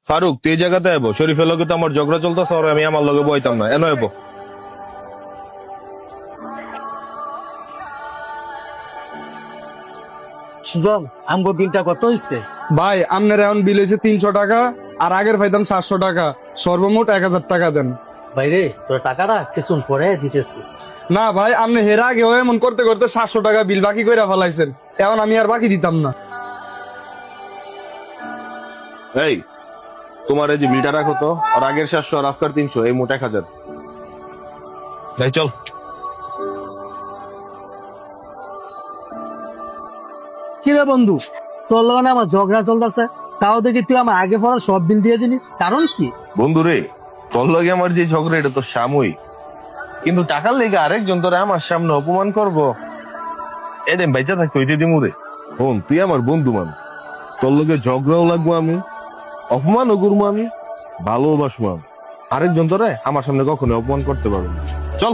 ফারুক তুই এই জায়গাতে এবো, শরীফের লগে তো আমার ঝগড়া চলতেছে, আর আমি আমার লগে বইতাম না, এনো এবো। শুভম, আমগো বিলটা কত হইছে? ভাই আপনার এখন বিল হয়েছে 300 টাকা, আর আগের পাইতাম 700 টাকা, সর্বমোট 1000 টাকা দেন। ভাইরে, তোর টাকাটা কিছুক্ষণ পরে দিতেছি। না ভাই, আপনি হের আগে এমন করতে করতে 700 টাকা বিল বাকি করে ফেলাইছেন, এখন আমি আর বাকি দিতাম না। এই তোমার এই যে বিলটা রাখো তো, আর আগের 700 আর আজকের 300, এই মোট 1000। যাই চল। কি রে বন্ধু, তোর লগে না আমার ঝগড়া চলতেছে, তাও দেখি তুই আমার আগে পড়া সব বিল দিয়ে দিলি, কারণ কি? বন্ধু রে, তোর লগে আমার যে ঝগড়া এটা তো সাময়িক, কিন্তু টাকার লেগে আরেকজন তোরা আমার সামনে অপমান করবো, এদেন বাইচা থাকতো ওইটা দিমু রে। হন তুই আমার বন্ধু মান, তোর লগে ঝগড়াও লাগবো আমি, অপমানও করবো আমি, ভালোবাসবো আমি, আরেকজন তোরা আমার সামনে কখনো অপমান করতে পারবো না। চল।